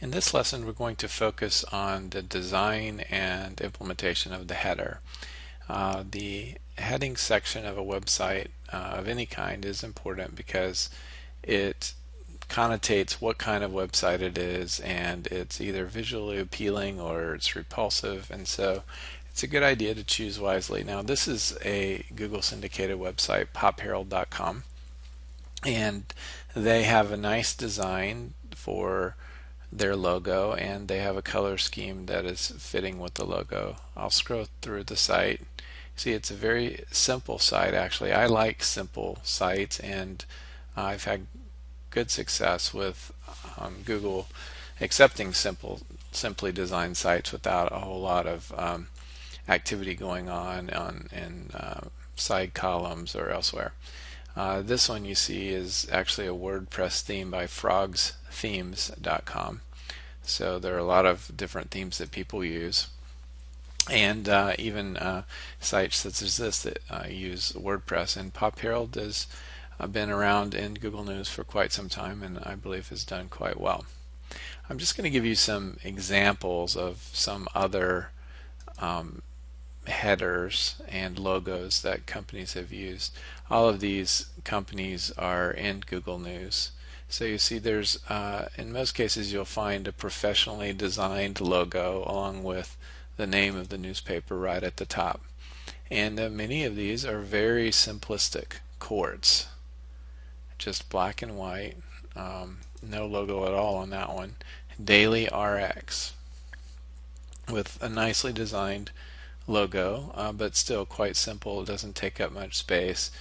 In this lesson, we're going to focus on the design and implementation of the header. The heading section of a website of any kind is important because it connotates what kind of website it is, and it's either visually appealing or it's repulsive, and so it's a good idea to choose wisely. Now, this is a Google syndicated website, popherald.com, and they have a nice design for their logo, and they have a color scheme that is fitting with the logo. I'll scroll through the site. See, it's a very simple site. Actually, I like simple sites, and I've had good success with Google accepting simply designed sites without a whole lot of activity going on in side columns or elsewhere. This one you see is actually a WordPress theme by frogsthemes.com. So there are a lot of different themes that people use, and even sites such as this that use WordPress. And Pop Herald has been around in Google News for quite some time, and I believe has done quite well. I'm just going to give you some examples of some other headers and logos that companies have used. All of these companies are in Google News. So you see there's, in most cases, you'll find a professionally designed logo along with the name of the newspaper right at the top. And many of these are very simplistic. Quartz, just black and white, no logo at all on that one. Daily RX, with a nicely designed logo, but still quite simple. It doesn't take up much space,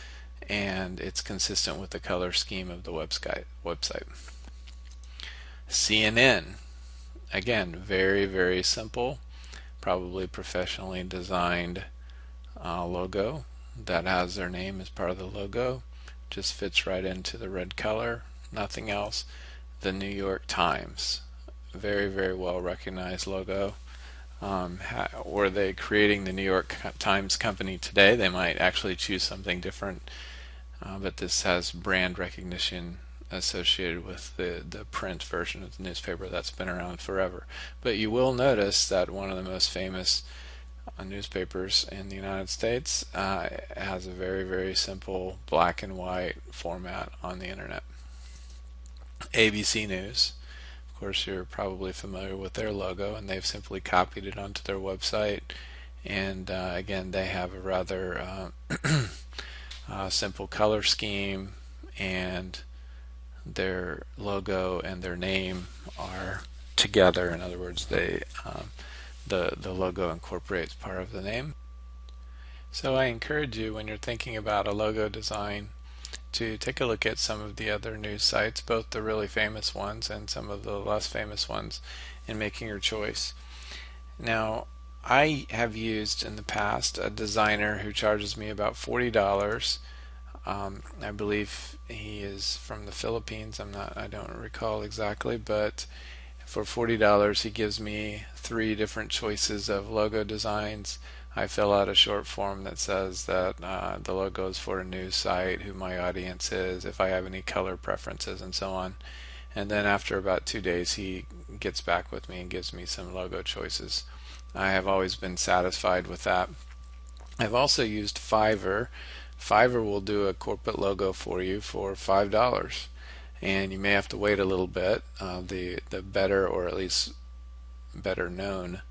and it's consistent with the color scheme of the website. CNN, again, very simple, probably professionally designed logo that has their name as part of the logo, just fits right into the red color, nothing else. The New York Times, very well recognized logo. Were they creating the New York Times company today, they might actually choose something different, but this has brand recognition associated with the print version of the newspaper that's been around forever. But you will notice that one of the most famous newspapers in the United States has a very simple black and white format on the internet. ABC News, of course, you're probably familiar with their logo, and they've simply copied it onto their website. And again, they have a rather simple color scheme, and their logo and their name are together. In other words, they the logo incorporates part of the name. So I encourage you, when you're thinking about a logo design, to take a look at some of the other news sites, both the really famous ones and some of the less famous ones, in making your choice. Now, I have used in the past a designer who charges me about $40. I believe he is from the Philippines. I don't recall exactly, but for $40 he gives me 3 different choices of logo designs. I fill out a short form that says that the logo is for a news site, who my audience is, if I have any color preferences, and so on. And then after about 2 days he gets back with me and gives me some logo choices. I have always been satisfied with that. I've also used Fiverr. Fiverr will do a corporate logo for you for $5, and you may have to wait a little bit. The better, or at least better known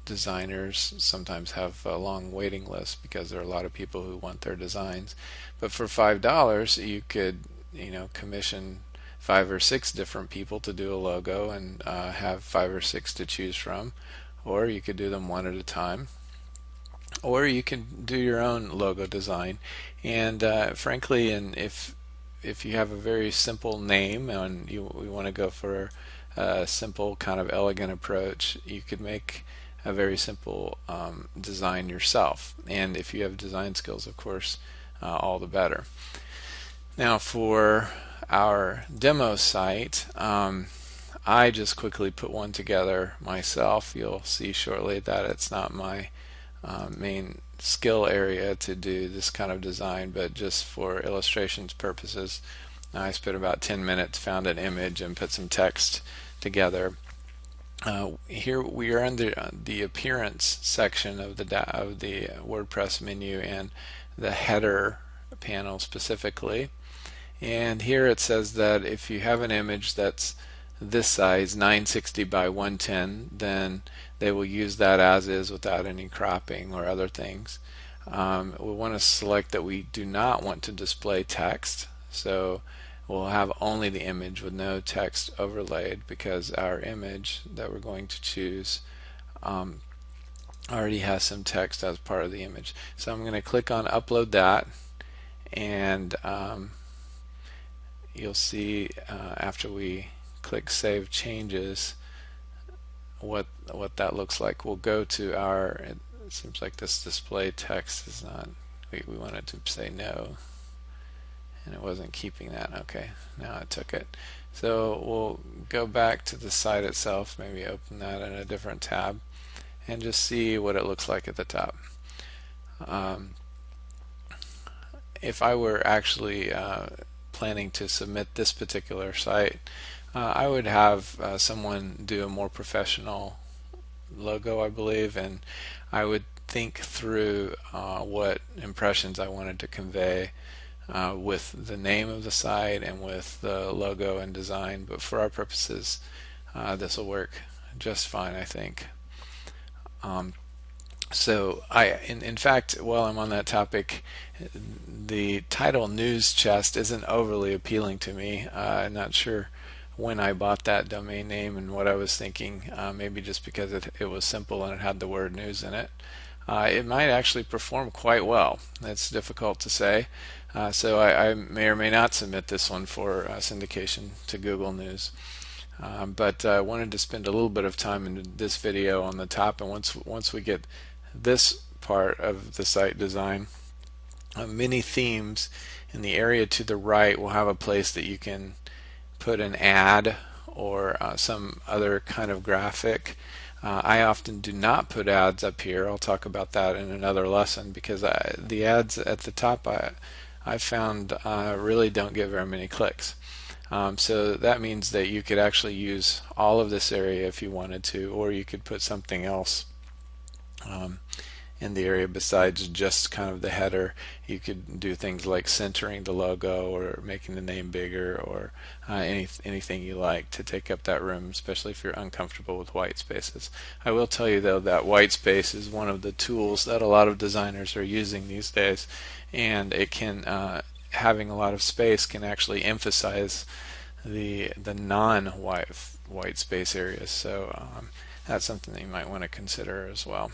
designers, sometimes have a long waiting list because there are a lot of people who want their designs. But for $5 you could commission 5 or 6 different people to do a logo, and have 5 or 6 to choose from, or you could do them one at a time, or you can do your own logo design. And frankly, and if you have a very simple name and you want to go for a simple kind of elegant approach, you could make a very simple design yourself. And if you have design skills, of course, all the better. Now, for our demo site, I just quickly put one together myself. You'll see shortly that it's not my main skill area to do this kind of design, but just for illustrations purposes, I spent about 10 minutes, found an image, and put some text together. Here we are in the appearance section of the WordPress menu and the header panel specifically. And here it says that if you have an image that's this size, 960 by 110, then they will use that as is without any cropping or other things. We want to select that we do not want to display text, so we'll have only the image with no text overlaid, because our image that we're going to choose already has some text as part of the image. So I'm going to click on upload that, and you'll see after we click save changes what that looks like. We'll go to our, it seems like this display text is not, we want it to say no, and it wasn't keeping that. Okay, now it took it. So we'll go back to the site itself, maybe open that in a different tab, and just see what it looks like at the top. If I were actually planning to submit this particular site, I would have someone do a more professional logo, I believe, and I would think through what impressions I wanted to convey with the name of the site and with the logo and design. But for our purposes, this will work just fine, I think. So in fact, while I'm on that topic, the title News Chest isn't overly appealing to me. I'm not sure when I bought that domain name and what I was thinking. Maybe just because it was simple and it had the word news in it. It might actually perform quite well. It's difficult to say. So I may or may not submit this one for syndication to Google News. But I wanted to spend a little bit of time in this video on the top, and once we get this part of the site design, many themes in the area to the right will have a place that you can put an ad or some other kind of graphic. I often do not put ads up here. I'll talk about that in another lesson, because the ads at the top I found really don't get very many clicks. So that means that you could actually use all of this area if you wanted to, or you could put something else in the area besides just kind of the header. You could do things like centering the logo or making the name bigger, or anything you like to take up that room, especially if you're uncomfortable with white spaces. I will tell you though that white space is one of the tools that a lot of designers are using these days, and it can having a lot of space can actually emphasize the non-white space areas. So that's something that you might want to consider as well.